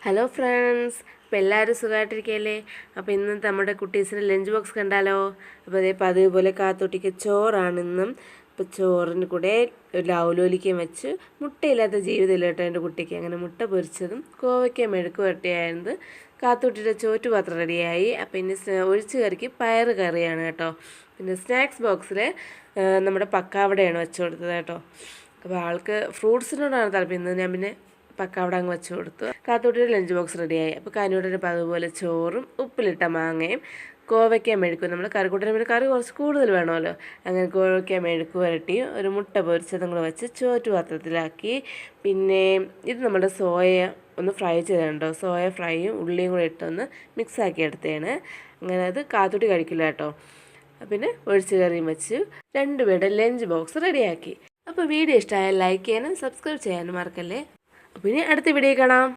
Hello friends, അപ്പോൾ എല്ലാവരും സുഖമായിട്ടിരിക്കുകയല്ലേ? അപ്പോൾ ഇന്ന് നമ്മുടെ കുട്ടീസിൻ്റെ ലഞ്ച് ബോക്സ് കണ്ടാലോ? അപ്പോൾ അതേപോലെ കാത്തോട്ടിക്ക് ചോറാണ് ഇന്നും. അപ്പോൾ ചോറിന് കൂടെ ഒരു ലൗലോലിക്കയും വെച്ച് മുട്ടയില്ലാത്ത ജീവിതമില്ല കേട്ടോ എൻ്റെ കുട്ടിക്ക്. അങ്ങനെ മുട്ട പൊരിച്ചതും കോവയ്ക്ക മെഴുക്ക് വരട്ടിയായത്. കാത്തോട്ടിയുടെ ചോറ്റുപാത്രം റെഡിയായി. അപ്പോൾ ഇനി ഒഴിച്ച് കറിക്ക് പയറ് കറിയാണ് കേട്ടോ. പിന്നെ സ്നാക്സ് ബോക്സിൽ നമ്മുടെ പക്കാവടയാണ് വെച്ച് കൊടുത്തത് കേട്ടോ. അപ്പോൾ ആൾക്ക് ഫ്രൂട്ട്സിനോടാണ് താല്പര്യം. ഞാൻ പിന്നെ പക്കാവട അങ്ങ് വെച്ച് കൊടുത്തു. കാത്തോട്ടിയുടെ ലഞ്ച് ബോക്സ് റെഡിയായി. അപ്പോൾ കാനൂട്ടിന് അതുപോലെ ചോറും ഉപ്പിലിട്ട മാങ്ങയും കോവയ്ക്ക മെഴുക്കും. നമ്മൾ കറിക്കൂട്ടിന് പിന്നെ കറി കുറച്ച് കൂടുതൽ വേണമല്ലോ. അങ്ങനെ കോവയ്ക്ക മെഴുക്ക് വരട്ടി ഒരു മുട്ട പൊരിച്ചതും കൂടെ വെച്ച് ചോറ്റുപാത്രത്തിലാക്കി. പിന്നെ ഇത് നമ്മുടെ സോയ ഒന്ന് ഫ്രൈ ചെയ്തിട്ടുണ്ടോ. സോയ ഫ്രൈയും ഉള്ളിയും കൂടെ ഇട്ടൊന്ന് മിക്സാക്കി എടുത്തതാണ്. അങ്ങനെ അത് കാത്തോട്ടി കഴിക്കില്ല കേട്ടോ. പിന്നെ ഒഴിച്ച് കറിയും വെച്ച് രണ്ടുപേരുടെ ലഞ്ച് ബോക്സ് റെഡിയാക്കി. അപ്പോൾ വീഡിയോ ഇഷ്ടമായാൽ ലൈക്ക് ചെയ്യാനും സബ്സ്ക്രൈബ് ചെയ്യാനും മറക്കല്ലേ. അപ്പോൾ ഇനി അടുത്ത വീഡിയോ കാണാം.